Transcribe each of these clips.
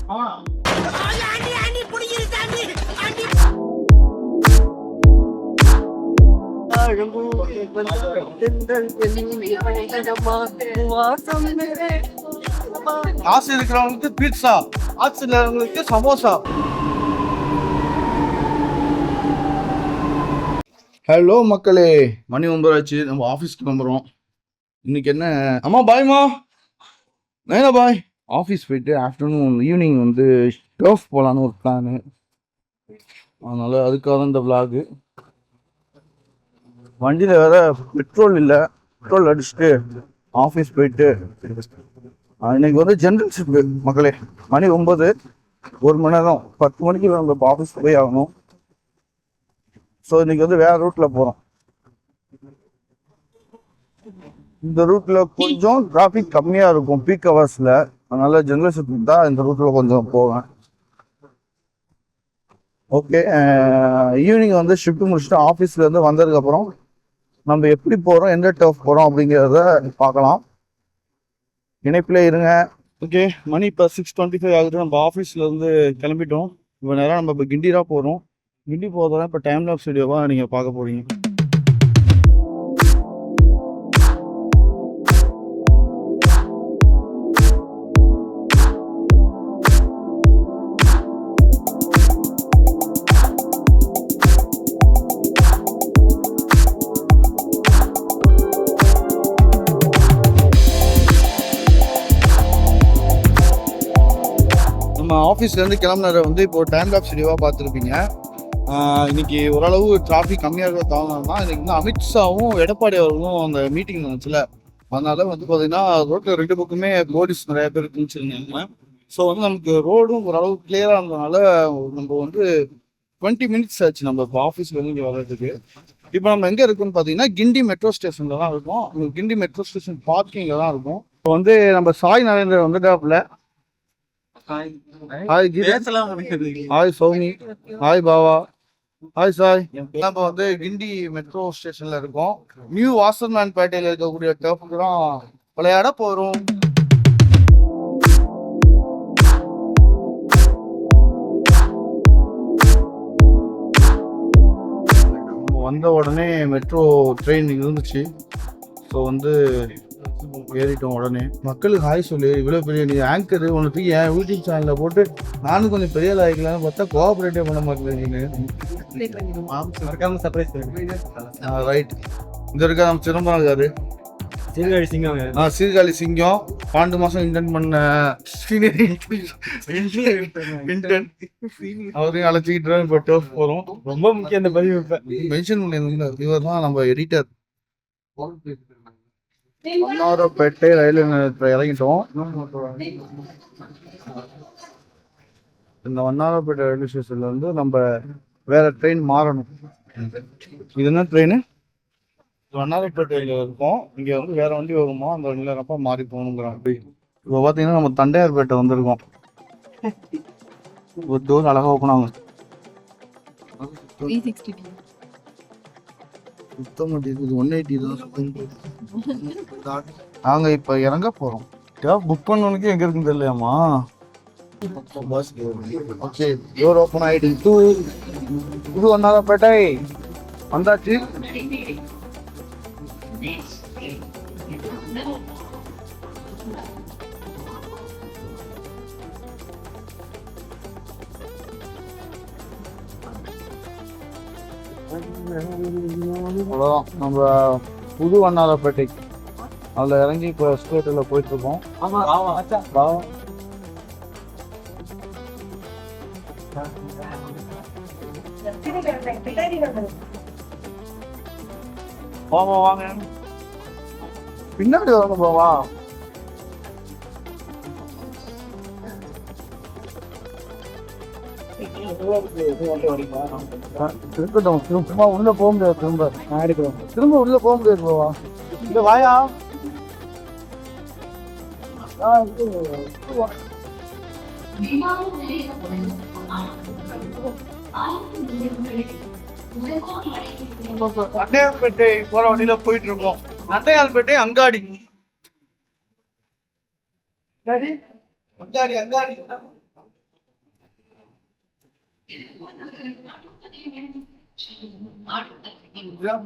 காசு இருக்கிறவங்களுக்கு பீட்சா, காசு இல்லாதவங்களுக்கு சமோசா. ஹலோ மக்களே, மணி 9 ஆச்சு. நம்ம ஆஃபீஸ்க்கு வந்துடுறோம். இன்னைக்கு என்ன அம்மா பாய்மா நைனா பாய். ஆஃபீஸ் போயிட்டு ஆஃப்டர்நூன் ஈவினிங் வந்து டர்ஃப் போகலான்னு ஒரு பிளானு. அதனால அதுக்காக தான் இந்த விளாகு. வண்டியில் வேற பெட்ரோல் இல்லை. பெட்ரோல் அடிச்சுட்டு ஆஃபீஸ் போயிட்டு இன்னைக்கு வந்து ஜென்ரல் ஷிஃப்ட் மக்களே. மணி 9, 1 மணி நேரம், 10 மணிக்கு நம்ம இப்போ ஆஃபீஸ் போய் ஆகணும். ஸோ இன்னைக்கு வந்து வேற ரூட்ல போகிறோம். இந்த ரூட்ல கொஞ்சம் டிராஃபிக் கம்மியாக இருக்கும் பீக் ஹவர்ஸில். அதனால ஜென்ரல் ஷிஃப்ட் தான் இந்த ரூட்ல கொஞ்சம் போவேன். ஓகே, ஈவினிங் வந்து ஷிஃப்ட் முடிச்சுட்டு ஆஃபீஸ்லேருந்து வந்ததுக்கப்புறம் நம்ம எப்படி போகிறோம், எந்த டர்ஃப் போகிறோம் அப்படிங்கிறத பார்க்கலாம். இணைப்பில் இருங்க. ஓகே, மணி இப்போ 6:25 ஆகுது. நம்ம ஆஃபீஸ்லேருந்து கிளம்பிட்டோம். இப்போ நேரம் நம்ம இப்போ கிண்டி தான் போகிறோம். கிண்டி போகிறதா இப்போ டைம் லாப்ஸ் வீடியோவாக நீங்கள் பார்க்க போகிறீங்க. நம்ம ஆஃபீஸ்லேருந்து கிளம்புனதை வந்து இப்போ டைம் லாப்ஸ் வீடியோவாக பார்த்துருப்பீங்க. இன்னைக்கு ஓரளவு டிராஃபிக் கம்மியாக இருக்கிற காரணம் தான் இன்னைக்கு வந்து அமித்ஷாவும் எடப்பாடி அவர்களும் அந்த மீட்டிங் நடந்துச்சுல. அதனால வந்து பார்த்தீங்கன்னா ரோட்டில் 2 பக்கமே போலீஸ் நிறைய பேர் குளிச்சிருந்தாங்க. ஸோ வந்து நமக்கு ரோடும் ஓரளவு கிளியராக இருந்ததுனால நம்ம வந்து 20 மினிட்ஸ் ஆச்சு நம்ம இப்போ ஆஃபீஸ்லேருந்து இங்கே வர்றதுக்கு. இப்போ நம்ம எங்கே இருக்குன்னு பார்த்தீங்கன்னா கிண்டி மெட்ரோ ஸ்டேஷனில் தான் இருக்கும். கிண்டி மெட்ரோ ஸ்டேஷன் பார்க்கிங்கில் தான் இருக்கும். இப்போ வந்து நம்ம சாய் நரேந்திரன் வந்துட்டாப்புல. ஹாய் பேசலாம். ஹாய் சௌமி. ஹாய் பாவா. ஹாய் சாய். நம்ம வந்து கிண்டி மெட்ரோ ஸ்டேஷன்ல இருக்கோம். நியூ வாசர்மேன் பேட்டையில இருக்கக்கூடிய டர்ஃப்க்கு தான் விளையாட போறோம். நம்ம வந்த உடனே மெட்ரோ ட்ரெயின் இருந்துச்சு. ஸோ வந்து ஏறிட்டோம். உடனே மக்களுக்கு ஹாய் சொல்லு. இவ்வளோ பெரிய நீ ஆங்கர் உனக்கு என் யூடியூப் சேனலில் போட்டு நானும் கொஞ்சம் பெரிய ஆகிக்கலாம்னு பார்த்தா கோஆப்ரேட்டே பண்ண மாட்டேங்க. ரைட், இந்த இருக்கா நம்ம சிதம்பரம் இருக்காரு. சீர்காழி சிங்கம். சீர்காழி சிங்கம் 12 மாதம் இன்டர்ன் பண்ண இன்டர்ன் அவரையும் அழைச்சிக்கிட்டு இப்போ டர்ஃப் போகிறோம். ரொம்ப முக்கியம் இந்த பதிவு மென்ஷன் பண்ணியிருந்தோம். இவர் தான் நம்ம எடிட்டர். வண்ணாரப்பேட்டை ரயில்வே நிலையத்தில் இறங்கிட்டோம். இந்த வண்ணாரப்பேட்டை ரயில்வே ஸ்டேஷன்ல வந்து நம்ம வேற ட்ரெயின் மாறணும். இது என்ன ட்ரெயின்? வண்ணாரப்பேட்டையில் இருக்கும். இங்கே வந்து வேற வண்டி வருமா, அந்த வண்டியில் அப்பா மாறி போகணுங்கிறான். இப்போ பார்த்தீங்கன்னா நம்ம தண்டையார்பேட்டை வந்திருக்கோம். ஒரு டோர் அழகாக ஓப்பன் ஆகும். சுத்தம் இது 180 தான். நாங்க இப்ப இறங்க போறோம். புக் பண்ணவனுக்கு எங்க இருக்குன்னு தெரியலையாமா. ஓகே, டோர் ஓப்பன் ஆயிடுச்சு. புது வண்ணாரப்பேட்டை வந்தாச்சு. அவ்வளோதான், நம்ம புது வண்ணாரப்பேட்டை அதில் இறங்கி இப்போ எஸ்கலேட்டரில் போயிட்டு இருக்கோம். வாங்க வாங்க, பின்னாடி வரணும் போவா. இருக்கட்டும், சும்மா உள்ள போக முடியாது. திரும்ப உள்ள போக முடியாது போவா. இந்த வாயா நட்டையால்பேட்டை போற வழியில போயிட்டு இருக்கோம். நட்டையால்பேட்டை அங்காடி அங்காடி அங்காடி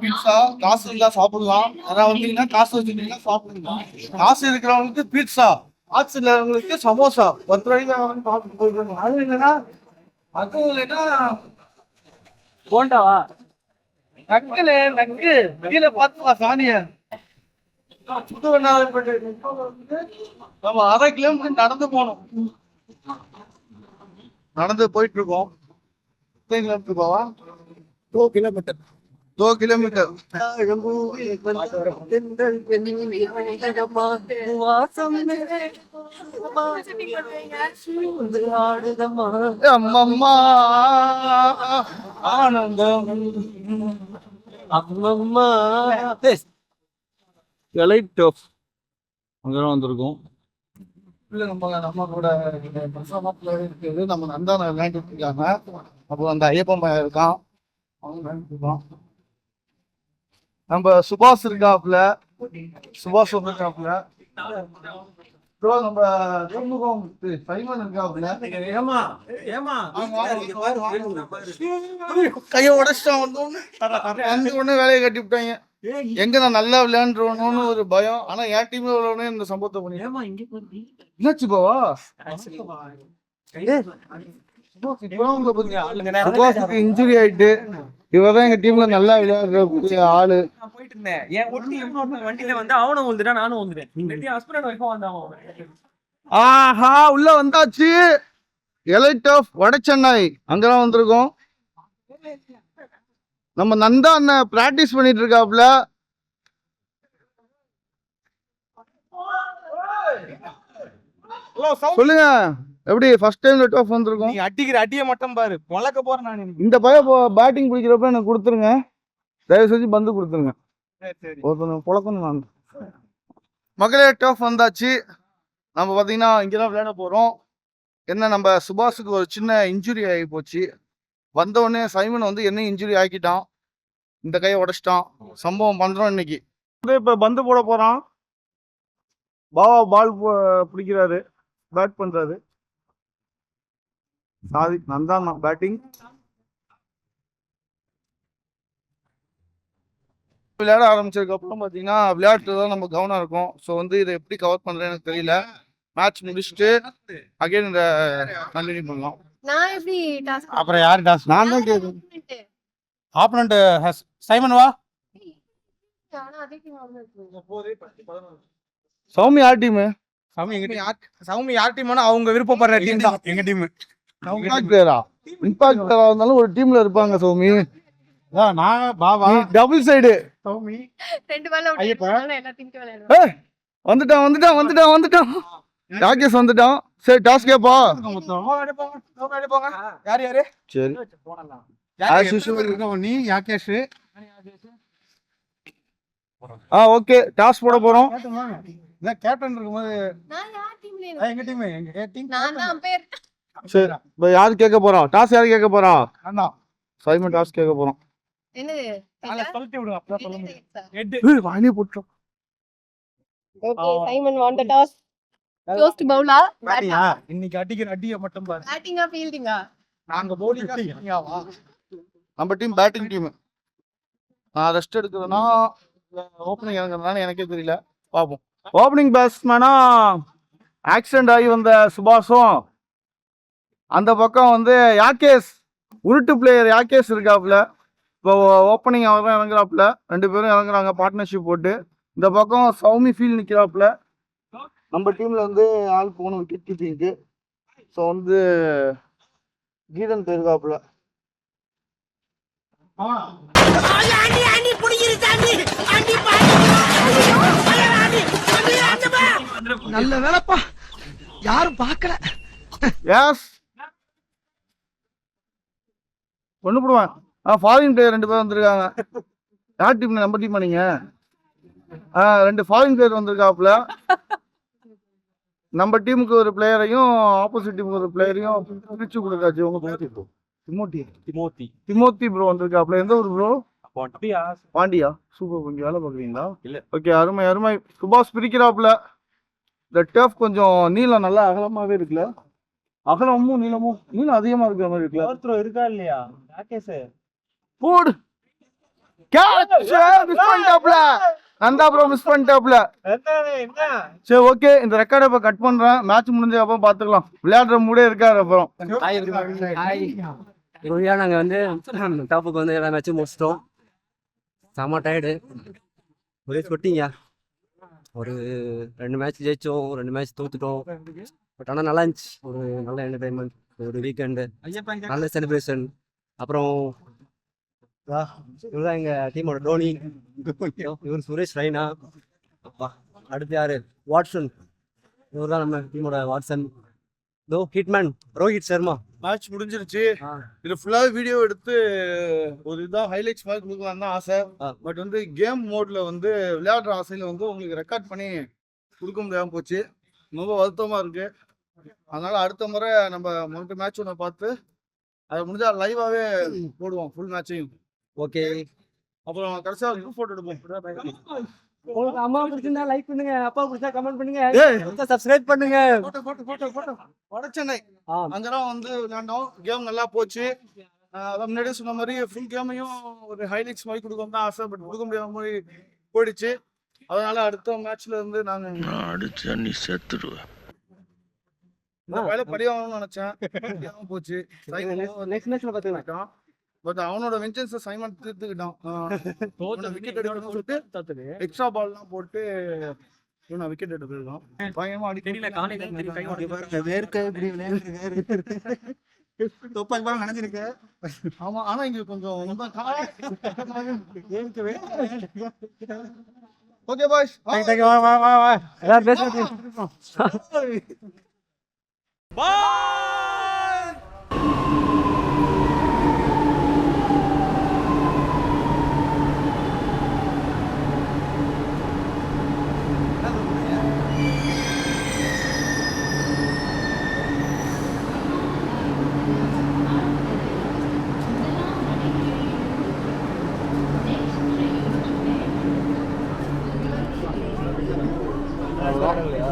பீட்சா காசு இருந்தா சாப்பிடலாம். யாராவது வந்தீங்கன்னா காசு வச்சுட்டீங்கன்னா சாப்பிடலாம். காசு இருக்கிறவங்களுக்கு பீட்சா, காசு இல்லாதவங்களுக்கு சமோசா 10 ரூபாய்க்கு வந்து சாப்பிட்டு போயிருக்காங்க. அது இல்லைன்னா போண்டாவா நக்குல நக்கு கீழே பார்த்துமா சாணிய சுடு வெண்ணாவது நம்ம 1/2 கிலோமீட்டர் நடந்து போனோம். நடந்து போயிட்டு இருக்கோம். 2 கிலோமீட்டர் 2 கிலோமீட்டர். அம்மம்மா ஆனந்தம் அம்மம்மா எலைட் ஆஃப் அங்கதான் வந்திருக்கோம். இல்ல நம்ம கூட இருக்குது. நம்ம நந்தான விளையாண்டுட்டு இருக்காங்க. அப்புறம் அந்த ஐயப்பன் பையன் இருக்கான், அவன் விளையாண்டுட்டு இருக்கான். நம்ம சுபாஷ் இருக்காப்புல, சுபாஷ் இருக்காப்புல. நம்ம சைமன் இருக்காப்புல. கைய உடைச்சிட்டான் வந்து வேலையை கட்டி விட்டாங்க. எங்க நான் நல்லா விளையாண்டுருவணும்னு ஒரு பயம். ஆனா என் டீம்ல உள்ளவனே இந்த சம்பவத்தை பண்ணி என்னாச்சு பாவா இன்ஜுரி ஆயிட்டு. இவதான் எங்க டீம்ல நல்லா விளையாடுற ஆளு. போயிட்டு இருந்தேன் என் வண்டியில வந்து அவனும் வந்துட்டான், நானும் வந்துட்டேன். ஆஹா உள்ள வந்தாச்சு. எலைட் ஆஃப் வடசென்னை அங்கதான் வந்திருக்கோம். நம்ம நந்தா அண்ணன் பிராக்டிஸ் பண்ணிட்டு இருக்காப்ல. சொல்லுங்க, எப்படி ஃபர்ஸ்ட் டைம் லெட் ஆஃப் வந்திருக்கோம். நீ அடிக்கிற அடியை மட்டும் பாரு, பொழக்க போறேன் நான். இந்த பையன் பேட்டிங் பிடிக்கிறப்ப எனக்கு கொடுத்துருங்க, தயவு செஞ்சு பந்து கொடுத்துருங்க. ஒருத்தன் பொழக்கணும் நான். மகளே லெட் ஆஃப் வந்தாச்சு. நம்ம பார்த்தீங்கன்னா இங்கதான் விளையாட போறோம். என்ன, நம்ம சுபாஷுக்கு ஒரு சின்ன இன்ஜுரி ஆகி போச்சு. வந்தவுடனே சைமன் வந்து என்ன இன்ஜுரி ஆக்கிட்டான், இந்த கையை உடைச்சிட்டான். சம்பவம் பண்றோம் இன்னைக்கு. இப்ப பந்து போட போறான். பாவா பால் பிடிக்கிறாரு, பேட் பண்றாரு. சாதிக் நந்தான் பேட்டிங். விளையாட ஆரம்பிச்சதுக்கு அப்புறம் பாத்தீங்கன்னா விளையாட்டுதான் நம்ம கவனம் இருக்கும். ஸோ வந்து இதை எப்படி கவர் பண்றேன்னு எனக்கு தெரியல. மேட்ச் முடிச்சுட்டு அகைன் இந்த கண்டினியூ பண்ணலாம். நான் எப்படி டாஸ்க் அப்புறம் யாரு டாஸ்க்? நான் தான் கேக்குறேன். ஆப்பனன்ட் சைமன் வா. ஆனா அதே டீம் வந்து சௌமி யார் டீம்? சௌமி யார் டீம்னா அவங்க விருப்பப்படுற டீம் தான் எங்க டீம். இம்பாக்ட் பிளேயரா? இம்பாக்ட் பிளேயரா இருந்தாலும் ஒரு டீம்ல இருப்பாங்க சௌமி. நான் பாவா டபுள் சைடு. சௌமி ரெண்டு பால்ல ஐயப்பா எல்லாத்தையும் விளையாடுவோம். வந்துட்டான் ராகேஷ் வந்துட்டான். சரி டாஸ் கேப்பா. யார் யாரு? சரி நீ யாகேஷ். ஓகே டாஸ் போட போறோம். கேப்டன் இருக்கும்போது நான் யார் டீம்ல எங்க டீம் நான் தான் அம்பையர். சரி இப்போ யாரு கேட்க போறோம்? டாஸ் யாரு கேட்க போறா? சைமன் டாஸ் கேட்க போறோம். என்னது? சொல்லிட்டு விடுங்க, அப்புறம் சொல்லுங்க. ஏய் வாயிலே போட்றோம். ஓகே, சைமன் வான் தி டாஸ். ஃபர்ஸ்ட் பவுலா பேட்டிங்கா? இன்னைக்கு அடிக்கிற அடியை மட்டும் பாரு. பேட்டிங்கா ஃபீல்டிங்கா? நாங்க பவுலிங் டீம்ங்கவா? நம்ம டீம் பேட்டிங் டீம். நான் ரெஸ்ட் எடுக்கிறேன்னா ஓப்பனிங் இறங்குறதுனால எனக்கே தெரியல, பார்ப்போம். ஓப்பனிங் பேட்ஸ்மேனா ஆக்சிடென்ட் ஆகி வந்த சுபாஷும், அந்த பக்கம் வந்து யாகேஷ் உருட்டு பிளேயர் யாகேஷ் இருக்காப்புல. இப்போ ஓப்பனிங் அவர் தான் இறங்குறாப்புல. 2 பேரும் இறங்குறாங்க பார்ட்னர்ஷிப் போட்டு. இந்த பக்கம் சௌமி ஃபீல் நிற்கிறாப்புல. நம்ம டீம்ல வந்து ஆள் போகணும் விக்கெட் கீப்பிங்க்கு. ஸோ வந்து கீதன் போயிருக்காப்புல. நல்ல வேலைப்பா, யாரும் பார்க்கல. எஸ் ஒண்ணு போடுவேன். ஃபாரின் பிளேயர் 2 பேர் வந்திருக்காங்க. யார் டீம்? நம்ம டீம் நீங்க? 2 ஃபாரின் பிளேயர் வந்திருக்காப்புல. நம்ம டீமுக்கு ஒரு பிளேயரையும் ஆப்போசிட் டீமுக்கு ஒரு பிளேயரையும் பிரிச்சு கொடுக்காச்சு. உங்க திமோத்தி ப்ரோ வந்திருக்காப்புல. எந்த ஒரு ப்ரோ? பாண்டியா. சூப்பர். கொஞ்சம் வேலை பார்க்குறீங்களா? இல்ல. ஓகே, அருமை அருமை. சுபாஷ் பிரிக்கிறாப்புல. இந்த டர்ஃப் கொஞ்சம் நீளம் நல்லா அகலமாவே இருக்குல்ல. அகலமும் நீளம் அதிகமா இருக்கிற மாதிரி இருக்குல்ல. இருக்கா இல்லையா ராகேஷ்? போடு. மிஸ் பண்ணிட்டாப்ல. நந்தா ப்ரோ மிஸ் பண்ணிட்டாப்ல. சரி ஓகே, இந்த ரெக்கார்டை இப்போ கட் பண்றேன். மேட்ச் முடிஞ்ச அப்புறம் பாத்துக்கலாம். விளையாடுற மூடே இருக்காரு அப்புறம். நாங்கள் வந்து டாப்புக்கு வந்து எல்லா மேட்சும் முடிச்சிட்டோம். செம்ம டயர்டு, ஒரே ஸ்வெட்டிங்க. ஒரு 2 மேட்ச் ஜெயிச்சோம், 2 மேட்ச் தோத்துட்டோம். பட் ஆனால் நல்லா இருந்துச்சு. ஒரு நல்ல என்டர்டைன்மெண்ட், ஒரு வீக்கெண்டு, நல்ல செலிப்ரேஷன். அப்புறம் இவர் தான் எங்கள் டீமோட டோனி, இவர் சுரேஷ் ரெய்னா. அப்பா அடுத்து யாரு? வாட்சன். இவர் தான் நம்ம டீமோட Watson. Hitman Rohit Sharma. Match முடிஞ்சிருச்சு. இது ஃபுல்லாவே வீடியோ எடுத்து ஒரு இதான் ஹைலைட்ஸ் மாதிரி கொடுக்கலாம் தான் ஆசை. பட் வந்து கேம் மோட்ல வந்து விளையாடுற ஆசையில வந்து உங்களுக்கு ரெக்கார்ட் பண்ணி கொடுக்க முடியாம போச்சு. ரொம்ப வருத்தமா இருக்கு. அதனால அடுத்த முறை நம்ம மொத்த மேட்ச் ஒன்று பார்த்து அதை முடிஞ்சா லைவாவே போடுவோம் ஃபுல் மேட்சையும். ஓகே, அப்புறம் கடைசியாக குரூப் போட்டோ எடுப்போம். உங்களுக்கு அம்மா பிடிச்சிருந்தா லைக் பண்ணுங்க, அப்பா பிடிச்சா கமெண்ட் பண்ணுங்க, சப்ஸ்கிரைப் பண்ணுங்க. வட சென்னை அங்கெல்லாம் வந்து விளையாண்டோம். கேம் நல்லா போச்சு. அதான் முன்னாடியே சொன்ன மாதிரி ஃபுல் கேமையும் ஒரு ஹைலைட்ஸ் மாதிரி கொடுக்கணும் தான் ஆசை. பட் கொடுக்க முடியாத மாதிரி போயிடுச்சு. அதனால அடுத்த மேட்ச்ல இருந்து நாங்க அடிச்சா நீ செத்துடுவேன். இந்த வேலை படியாகணும்னு நினைச்சேன், போச்சு. நெக்ஸ்ட் மேட்ச்ல பாத்துக்கலாம். பட் அவனோட வெஞ்சன்ஸை சைமன் தீர்த்துக்கிட்டான். விக்கெட் எடுக்கணும்னு சொல்லிட்டு எக்ஸ்ட்ரா பால்லாம் போட்டு இவனை விக்கெட் எடுத்து போயிருக்கான். பயங்கரமா அடிக்கடி நினைச்சிருக்க. ஆமா, ஆனா இங்க கொஞ்சம் ஓகே பாய்ஸ், எல்லாரும் பேசுறது. இல்லையா